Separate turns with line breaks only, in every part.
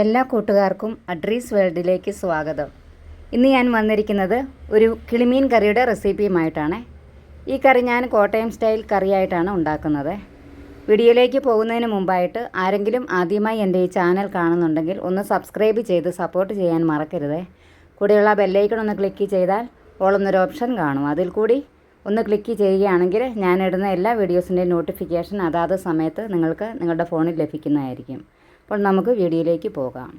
എല്ലാ കൂട്ടുകാർക്കും അഡ്രീസ് വേൾഡിലേക്ക് സ്വാഗതം. ഇന്ന് ഞാൻ വന്നിരിക്കുന്നത് ഒരു കിളിമീൻ കറിയുടെ റെസിപ്പിയുമായിട്ടാണ്. ഈ കറി ഞാൻ കോട്ടയം സ്റ്റൈൽ കറിയായിട്ടാണ് ഉണ്ടാക്കുന്നത്. വീഡിയോയിലേക്ക് പോകുന്നതിന് മുമ്പായിട്ട് ആരെങ്കിലും ആദ്യമായി എൻ്റെ ഈ ചാനൽ കാണുന്നുണ്ടെങ്കിൽ ഒന്ന് സബ്സ്ക്രൈബ് ചെയ്ത് സപ്പോർട്ട് ചെയ്യാൻ മറക്കരുത്. കൂടെയുള്ള ബെല്ലൈക്കൺ ഒന്ന് ക്ലിക്ക് ചെയ്താൽ ഓൾ എന്നൊരു ഓപ്ഷൻ കാണും. അതിൽ കൂടി ഒന്ന് ക്ലിക്ക് ചെയ്യുകയാണെങ്കിൽ ഞാനിടുന്ന എല്ലാ വീഡിയോസിൻ്റെയും നോട്ടിഫിക്കേഷൻ അതാത് സമയത്ത് നിങ്ങൾക്ക് നിങ്ങളുടെ ഫോണിൽ ലഭിക്കുന്നതായിരിക്കും. അപ്പോൾ നമുക്ക് വീഡിയോയിലേക്ക് പോകാം.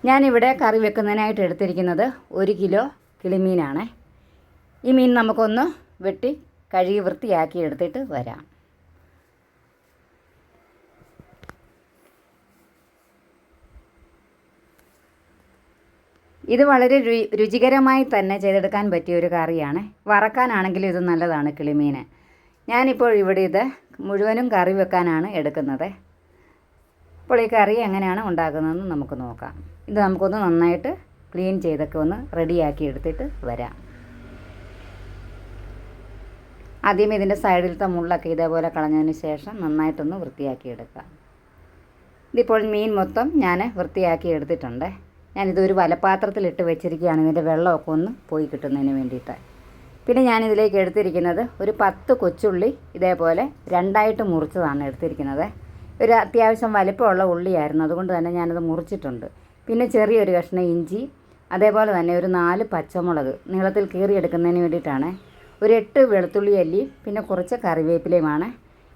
ഞാനിവിടെ കറി വെക്കുന്നതിനായിട്ട് എടുത്തിരിക്കുന്നത് 1 കിലോ കിളിമീനാണ്. ഈ മീൻ നമുക്കൊന്ന് വെട്ടി കഴുകി വൃത്തിയാക്കി എടുത്തിട്ട് വരാം. ഇത് വളരെ രുചികരമായി തന്നെ ചെയ്തെടുക്കാൻ പറ്റിയ ഒരു കറിയാണ്. വറക്കാനാണെങ്കിലും ഇത് നല്ലതാണ് കിളിമീൻ. ഞാനിപ്പോൾ ഇവിടെ ഇത് മുഴുവനും കറി വെക്കാനാണ് എടുക്കുന്നത്. അപ്പോൾ ഈ കറി എങ്ങനെയാണ് ഉണ്ടാക്കുന്നതെന്ന് നമുക്ക് നോക്കാം. ഇത് നമുക്കൊന്ന് നന്നായിട്ട് ക്ലീൻ ചെയ്തൊക്കെ ഒന്ന് റെഡിയാക്കി എടുത്തിട്ട് വരാം. ആദ്യം ഇതിൻ്റെ സൈഡിലത്തെ മുള്ളൊക്കെ ഇതേപോലെ കളഞ്ഞതിന് ശേഷം നന്നായിട്ടൊന്ന് വൃത്തിയാക്കി എടുക്കാം. ഇതിപ്പോൾ മീൻ മൊത്തം ഞാൻ വൃത്തിയാക്കി എടുത്തിട്ടുണ്ട്. ഞാനിതൊരു വലപ്പാത്രത്തിലിട്ട് വെച്ചിരിക്കുകയാണ്, ഇതിൻ്റെ വെള്ളമൊക്കെ ഒന്ന് പോയി കിട്ടുന്നതിന് വേണ്ടിയിട്ട്. പിന്നെ ഞാനിതിലേക്ക് എടുത്തിരിക്കുന്നത് ഒരു 10 കൊച്ചുള്ളി ഇതേപോലെ 2ആയിട്ട് മുറിച്ചതാണ് എടുത്തിരിക്കുന്നത്. ഒരു അത്യാവശ്യം വലിപ്പമുള്ള ഉള്ളിയായിരുന്നു, അതുകൊണ്ട് തന്നെ ഞാനത് മുറിച്ചിട്ടുണ്ട്. പിന്നെ ചെറിയൊരു കഷ്ണം ഇഞ്ചി, അതേപോലെ തന്നെ ഒരു 4 പച്ചമുളക് നീളത്തിൽ കീറിയെടുക്കുന്നതിന് വേണ്ടിയിട്ടാണ്. ഒരു 8 വെളുത്തുള്ളി അല്ലി, പിന്നെ കുറച്ച് കറിവേപ്പിലയുമാണ്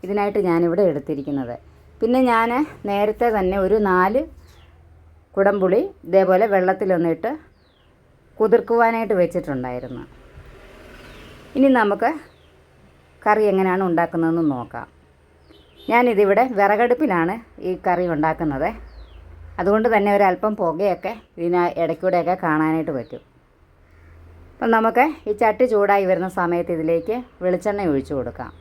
ഇതിനായിട്ട് ഞാനിവിടെ എടുത്തിരിക്കുന്നത്. പിന്നെ ഞാൻ നേരത്തെ തന്നെ ഒരു 4 കുടംപുളി ഇതേപോലെ വെള്ളത്തിലൊന്നിട്ട് കുതിർക്കുവാനായിട്ട് വെച്ചിട്ടുണ്ടായിരുന്നു. ഇനി നമുക്ക് കറി എങ്ങനെയാണ് ഉണ്ടാക്കുന്നതെന്ന് നോക്കാം. ഞാനിതിവിടെ വിറകടുപ്പിലാണ് ഈ കറി ഉണ്ടാക്കുന്നത്. അതുകൊണ്ട് തന്നെ ഒരല്പം പുകയൊക്കെ ഇതിന് ഇടയ്ക്കൂടെയൊക്കെ കാണാനായിട്ട് പറ്റും. അപ്പം നമുക്ക് ഈ ചട്ടി ചൂടായി വരുന്ന സമയത്ത് ഇതിലേക്ക് വെളിച്ചെണ്ണ ഒഴിച്ചു കൊടുക്കാം.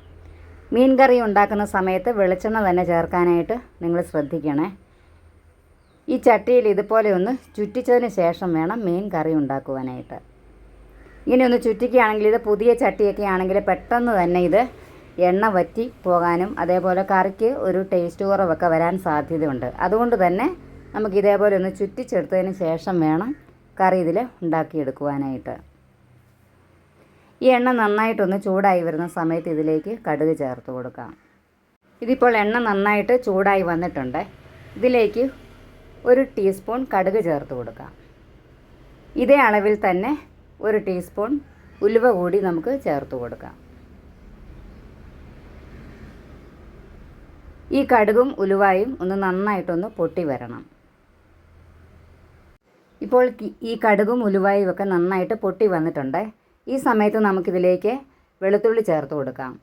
മീൻ കറി ഉണ്ടാക്കുന്ന സമയത്ത് വെളിച്ചെണ്ണ തന്നെ ചേർക്കാനായിട്ട് നിങ്ങൾ ശ്രദ്ധിക്കണേ. ഈ ചട്ടിയിൽ ഇതുപോലെ ഒന്ന് ചുറ്റിച്ചതിന് ശേഷം വേണം മീൻ കറി ഉണ്ടാക്കുവാനായിട്ട്. ഇങ്ങനെ ഒന്ന് ചുറ്റിക്കുകയാണെങ്കിൽ, ഇത് പുതിയ ചട്ടിയൊക്കെ ആണെങ്കിൽ പെട്ടെന്ന് തന്നെ ഇത് എണ്ണ വറ്റി പോകാനും അതേപോലെ കറിക്ക് ഒരു ടേസ്റ്റ് കുറവൊക്കെ വരാൻ സാധ്യതയുണ്ട്. അതുകൊണ്ട് തന്നെ നമുക്ക് ഇതേപോലെ ഒന്ന് ചുറ്റിച്ചെടുത്തതിന് ശേഷം വേണം കറി ഇതിൽ ഉണ്ടാക്കിയെടുക്കുവാനായിട്ട്. ഈ എണ്ണ നന്നായിട്ടൊന്ന് ചൂടായി വരുന്ന സമയത്ത് ഇതിലേക്ക് കടുക് ചേർത്ത് കൊടുക്കാം. ഇതിപ്പോൾ എണ്ണ നന്നായിട്ട് ചൂടായി വന്നിട്ടുണ്ട്. ഇതിലേക്ക് 1 ടീസ്പൂൺ കടുക് ചേർത്ത് കൊടുക്കാം. ഇതേ അളവിൽ തന്നെ 1 ടീസ്പൂൺ ഉലുവ കൂടി നമുക്ക് ചേർത്ത് കൊടുക്കാം. ഈ കടുകും ഉലുവായും ഒന്ന് നന്നായിട്ടൊന്ന് പൊട്ടി വരണം. ഇപ്പോൾ ഈ കടുകും ഉലുവായും ഒക്കെ നന്നായിട്ട് പൊട്ടി വന്നിട്ടുണ്ട്. ഈ സമയത്ത് നമുക്കിതിലേക്ക് വെളുത്തുള്ളി ചേർത്ത് കൊടുക്കാം.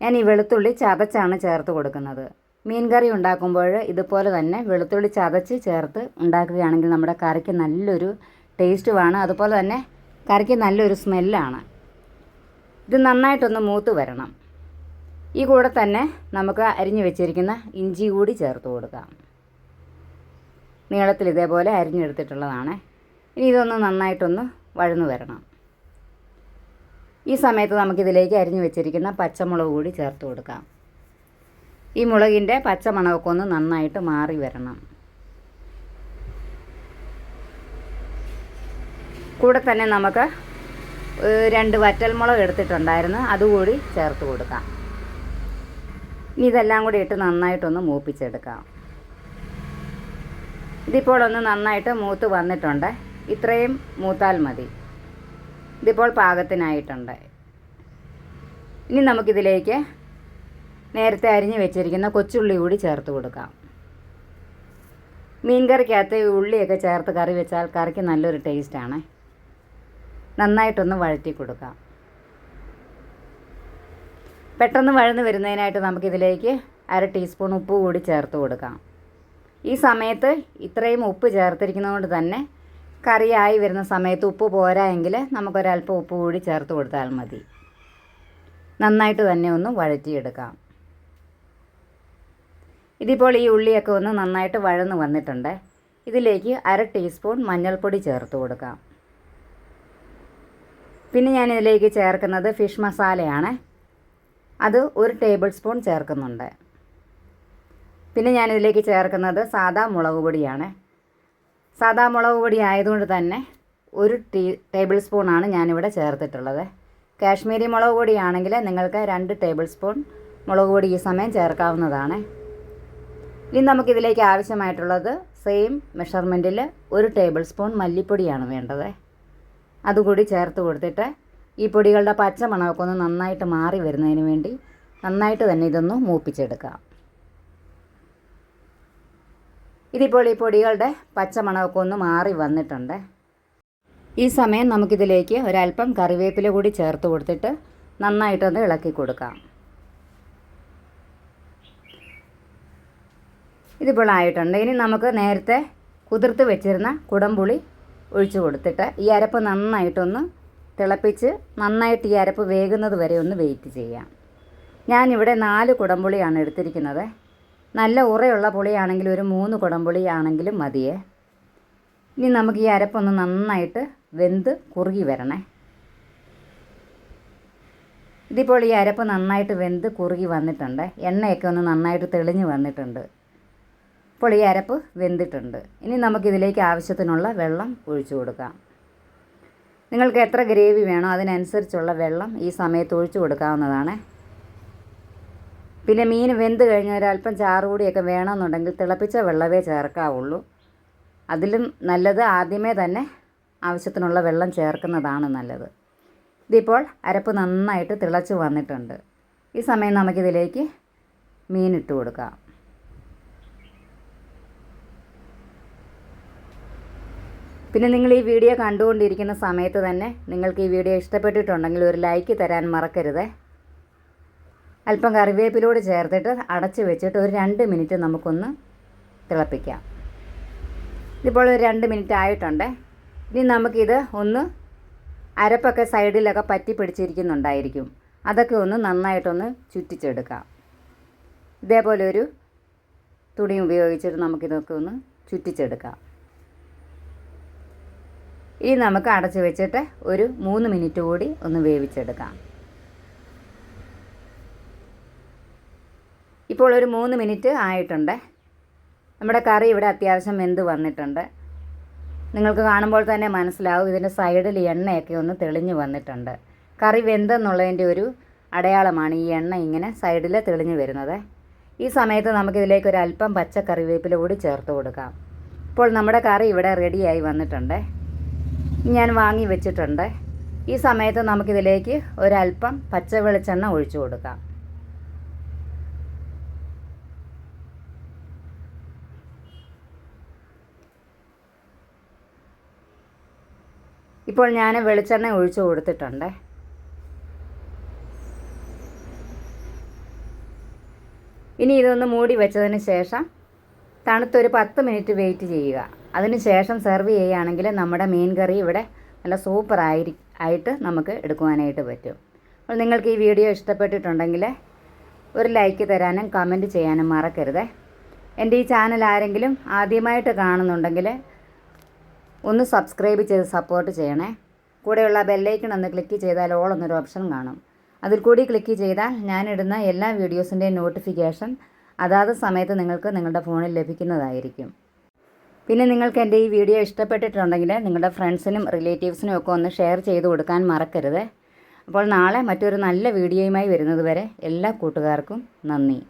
ഞാൻ ഈ വെളുത്തുള്ളി ചതച്ചാണ് ചേർത്ത് കൊടുക്കുന്നത്. മീൻ കറി ഉണ്ടാക്കുമ്പോൾ ഇതുപോലെ തന്നെ വെളുത്തുള്ളി ചതച്ച് ചേർത്ത് ഉണ്ടാക്കുകയാണെങ്കിൽ നമ്മുടെ കറിക്ക് നല്ലൊരു ടേസ്റ്റുമാണ്, അതുപോലെ തന്നെ കറിക്ക് നല്ലൊരു സ്മെല്ലാണ്. ഇത് നന്നായിട്ടൊന്ന് മൂത്ത് വരണം. ഈ കൂടെ തന്നെ നമുക്ക് അരിഞ്ഞു വെച്ചിരിക്കുന്ന ഇഞ്ചി കൂടി ചേർത്ത് കൊടുക്കാം. നീളത്തിൽ ഇതേപോലെ അരിഞ്ഞെടുത്തിട്ടുള്ളതാണ്. ഇനി ഇതൊന്ന് നന്നായിട്ടൊന്ന് വഴന്നു വരണം. ഈ സമയത്ത് നമുക്കിതിലേക്ക് അരിഞ്ഞു വെച്ചിരിക്കുന്ന പച്ചമുളക് കൂടി ചേർത്ത് കൊടുക്കാം. ഈ മുളകിൻ്റെ പച്ചമണമൊക്കെ ഒന്ന് നന്നായിട്ട് മാറി വരണം. കൂടെ തന്നെ നമുക്ക് 2 വറ്റൽമുളക് എടുത്തിട്ടുണ്ടായിരുന്നു, അതുകൂടി ചേർത്ത് കൊടുക്കാം. ഇനി ഇതെല്ലാം കൂടി ഇട്ട് നന്നായിട്ടൊന്ന് മൂപ്പിച്ചെടുക്കാം. ഇതിപ്പോൾ ഒന്ന് നന്നായിട്ട് മൂത്ത് വന്നിട്ടുണ്ട്. ഇത്രയും മൂത്താൽ മതി. ഇതിപ്പോൾ പാകത്തിനായിട്ടുണ്ട്. ഇനി നമുക്കിതിലേക്ക് നേരത്തെ അരിഞ്ഞു വെച്ചിരിക്കുന്ന കൊച്ചുള്ളി കൂടി ചേർത്ത് കൊടുക്കാം. മീൻ കറിക്കകത്ത് ഉള്ളിയൊക്കെ ചേർത്ത് കറി വെച്ചാൽ കറിക്ക് നല്ലൊരു ടേസ്റ്റാണ്. നന്നായിട്ടൊന്ന് വഴറ്റി കൊടുക്കാം. പെട്ടെന്ന് വഴന്ന് വരുന്നതിനായിട്ട് നമുക്കിതിലേക്ക് 1/2 ടീസ്പൂൺ ഉപ്പ് കൂടി ചേർത്ത് കൊടുക്കാം. ഈ സമയത്ത് ഇത്രയും ഉപ്പ് ചേർത്തിരിക്കുന്നതുകൊണ്ട് തന്നെ കറിയായി വരുന്ന സമയത്ത് ഉപ്പ് പോരാ എങ്കിൽ നമുക്കൊരല്പം ഉപ്പ് കൂടി ചേർത്ത് കൊടുത്താൽ മതി. നന്നായിട്ട് തന്നെ ഒന്ന് വഴറ്റിയെടുക്കാം. ഇതിപ്പോൾ ഈ ഉള്ളിയൊക്കെ ഒന്ന് നന്നായിട്ട് വഴന്ന് വന്നിട്ടുണ്ട്. ഇതിലേക്ക് 1/2 ടീസ്പൂൺ മഞ്ഞൾപ്പൊടി ചേർത്ത് കൊടുക്കാം. പിന്നെ ഞാനിതിലേക്ക് ചേർക്കുന്നത് ഫിഷ് മസാലയാണ്. അത് 1 ടേബിൾ സ്പൂൺ ചേർക്കുന്നുണ്ട്. പിന്നെ ഞാനിതിലേക്ക് ചേർക്കുന്നത് സാദാ മുളക് പൊടിയാണ്. സാദാ മുളക് പൊടി ആയതുകൊണ്ട് തന്നെ 1 ടേബിൾ സ്പൂണാണ് ഞാനിവിടെ ചേർത്തിട്ടുള്ളത്. കാശ്മീരി മുളക് പൊടിയാണെങ്കിൽ നിങ്ങൾക്ക് 2 ടേബിൾ സ്പൂൺ മുളക് പൊടി ഈ സമയം ചേർക്കാവുന്നതാണ്. ഇനി നമുക്കിതിലേക്ക് ആവശ്യമായിട്ടുള്ളത് സെയിം മെഷർമെൻറ്റിൽ 1 ടേബിൾ സ്പൂൺ മല്ലിപ്പൊടിയാണ് വേണ്ടത്. അതുകൂടി ചേർത്ത് കൊടുത്തിട്ട് ഈ പൊടികളുടെ പച്ച മണമൊക്കെ ഒന്ന് നന്നായിട്ട് മാറി വരുന്നതിന് വേണ്ടി നന്നായിട്ട് തന്നെ ഇതൊന്ന് മൂപ്പിച്ചെടുക്കാം. ഇതിപ്പോൾ ഈ പൊടികളുടെ പച്ച മണമൊക്കെ ഒന്ന് മാറി വന്നിട്ടുണ്ട്. ഈ സമയം നമുക്കിതിലേക്ക് ഒരല്പം കറിവേപ്പില കൂടി ചേർത്ത് കൊടുത്തിട്ട് നന്നായിട്ടൊന്ന് ഇളക്കി കൊടുക്കാം. ഇതിപ്പോൾ ആയിട്ടുണ്ട്. ഇനി നമുക്ക് നേരത്തെ കുതിർത്ത് വെച്ചിരുന്ന കുടംപുളി ഒഴിച്ചു കൊടുത്തിട്ട് ഈ അരപ്പ് നന്നായിട്ടൊന്ന് തിളപ്പിച്ച് നന്നായിട്ട് ഈ അരപ്പ് വേകുന്നത് വരെ ഒന്ന് വെയിറ്റ് ചെയ്യാം. ഞാനിവിടെ 4 കുടംപുളിയാണ് എടുത്തിരിക്കുന്നത്. നല്ല ഉറയുള്ള പുളിയാണെങ്കിൽ ഒരു 3 കുടംപുളി ആണെങ്കിലും മതിയേ. ഇനി നമുക്ക് ഈ അരപ്പൊന്ന് നന്നായിട്ട് വെന്ത് കുറുകി വരണേ. ഇതിപ്പോൾ ഈ അരപ്പ് നന്നായിട്ട് വെന്ത് കുറുകി വന്നിട്ടുണ്ട്. എണ്ണയൊക്കെ ഒന്ന് നന്നായിട്ട് തെളിഞ്ഞ് വന്നിട്ടുണ്ട്. ഇപ്പോൾ ഈ അരപ്പ് വെന്തിട്ടുണ്ട്. ഇനി നമുക്കിതിലേക്ക് ആവശ്യത്തിനുള്ള വെള്ളം ഒഴിച്ചു കൊടുക്കാം. നിങ്ങൾക്ക് എത്ര ഗ്രേവി വേണോ അതിനനുസരിച്ചുള്ള വെള്ളം ഈ സമയത്ത് ഒഴിച്ചു കൊടുക്കാവുന്നതാണ്. പിന്നെ മീൻ വെന്ത് കഴിഞ്ഞാൽ ഒരല്പം ചാറ് കൂടിയൊക്കെ വേണമെന്നുണ്ടെങ്കിൽ തിളപ്പിച്ച വെള്ളമേ ചേർക്കാവുള്ളൂ. അതിലും നല്ലത് ആദ്യമേ തന്നെ ആവശ്യത്തിനുള്ള വെള്ളം ചേർക്കുന്നതാണ് നല്ലത്. ഇതിപ്പോൾ അരപ്പ് നന്നായിട്ട് തിളച്ച് വന്നിട്ടുണ്ട്. ഈ സമയം നമുക്കിതിലേക്ക് മീനിട്ട് കൊടുക്കാം. പിന്നെ നിങ്ങൾ ഈ വീഡിയോ കണ്ടുകൊണ്ടിരിക്കുന്ന സമയത്ത് തന്നെ നിങ്ങൾക്ക് ഈ വീഡിയോ ഇഷ്ടപ്പെട്ടിട്ടുണ്ടെങ്കിൽ ഒരു ലൈക്ക് തരാൻ മറക്കരുത്. അല്പം കറിവേപ്പിലൂടെ ചേർത്തിട്ട് അടച്ച് വെച്ചിട്ട് ഒരു 2 മിനിറ്റ് നമുക്കൊന്ന് തിളപ്പിക്കാം. ഇതിപ്പോൾ ഒരു 2 മിനിറ്റ് ആയിട്ടുണ്ട്. ഇനി നമുക്കിത് ഒന്ന് അരപ്പൊക്കെ സൈഡിലൊക്കെ പറ്റി പിടിച്ചിരിക്കുന്നുണ്ടായിരിക്കും. അതൊക്കെ ഒന്ന് നന്നായിട്ടൊന്ന് ചുറ്റിച്ചെടുക്കാം. ഇതേപോലെ ഒരു തുണി ഉപയോഗിച്ചിട്ട് നമുക്കിതൊക്കെ ഒന്ന് ചുറ്റിച്ചെടുക്കാം. ഇനി നമുക്ക് അടച്ച് വെച്ചിട്ട് ഒരു 3 മിനിറ്റ് കൂടി ഒന്ന് വേവിച്ചെടുക്കാം. ഇപ്പോൾ ഒരു 3 മിനിറ്റ് ആയിട്ടുണ്ട്. നമ്മുടെ കറി ഇവിടെ അത്യാവശ്യം വെന്ത് വന്നിട്ടുണ്ട്. നിങ്ങൾക്ക് കാണുമ്പോൾ തന്നെ മനസ്സിലാവും ഇതിൻ്റെ സൈഡിൽ എണ്ണയൊക്കെ ഒന്ന് തെളിഞ്ഞ് വന്നിട്ടുണ്ട്. കറി വെന്തെന്നുള്ളതിൻ്റെ ഒരു അടയാളമാണ് ഈ എണ്ണ ഇങ്ങനെ സൈഡിൽ തെളിഞ്ഞ് വരുന്നത്. ഈ സമയത്ത് നമുക്കിതിലേക്ക് ഒരു അല്പം പച്ച കറിവേപ്പില കൂടി ചേർത്ത് കൊടുക്കാം. ഇപ്പോൾ നമ്മുടെ കറി ഇവിടെ റെഡിയായി വന്നിട്ടുണ്ട്. ഞാൻ വാങ്ങി വെച്ചിട്ടുണ്ട്. ഈ സമയത്ത് നമുക്കിതിലേക്ക് ഒരല്പം പച്ച വെളിച്ചെണ്ണ ഒഴിച്ചു കൊടുക്കാം. ഇപ്പോൾ ഞാൻ വെളിച്ചെണ്ണ ഒഴിച്ചു കൊടുത്തിട്ടുണ്ട്. ഇനി ഇതൊന്ന് മൂടി വെച്ചതിന് ശേഷം തണുത്തൊരു 10 മിനിറ്റ് വെയിറ്റ് ചെയ്യുക. അതിന് ശേഷം സെർവ് ചെയ്യുകയാണെങ്കിൽ നമ്മുടെ മീൻ കറി ഇവിടെ നല്ല ആയിട്ട് നമുക്ക് എടുക്കുവാനായിട്ട് പറ്റും. അപ്പോൾ നിങ്ങൾക്ക് ഈ വീഡിയോ ഇഷ്ടപ്പെട്ടിട്ടുണ്ടെങ്കിൽ ഒരു ലൈക്ക് തരാനും കമൻറ്റ് ചെയ്യാനും മറക്കരുത്. എൻ്റെ ഈ ചാനൽ ആരെങ്കിലും ആദ്യമായിട്ട് കാണുന്നുണ്ടെങ്കിൽ ഒന്ന് സബ്സ്ക്രൈബ് ചെയ്ത് സപ്പോർട്ട് ചെയ്യണേ. കൂടെയുള്ള ബെല്ലൈക്കൺ ഒന്ന് ക്ലിക്ക് ചെയ്താൽ ഓൾ എന്നൊരു ഓപ്ഷൻ കാണും. അതിൽ കൂടി ക്ലിക്ക് ചെയ്താൽ ഞാനിടുന്ന എല്ലാ വീഡിയോസിൻ്റെയും നോട്ടിഫിക്കേഷൻ അതാത് സമയത്ത് നിങ്ങൾക്ക് നിങ്ങളുടെ ഫോണിൽ ലഭിക്കുന്നതായിരിക്കും. പിന്നെ നിങ്ങൾക്ക് എൻ്റെ ഈ വീഡിയോ ഇഷ്ടപ്പെട്ടിട്ടുണ്ടെങ്കിൽ നിങ്ങളുടെ ഫ്രണ്ട്സിനും റിലേറ്റീവ്സിനും ഒക്കെ ഒന്ന് ഷെയർ ചെയ്ത് കൊടുക്കാൻ മറക്കരുത്. അപ്പോൾ നാളെ മറ്റൊരു നല്ല വീഡിയോയുമായി വരുന്നത് വരെ എല്ലാ കൂട്ടുകാർക്കും നന്ദി.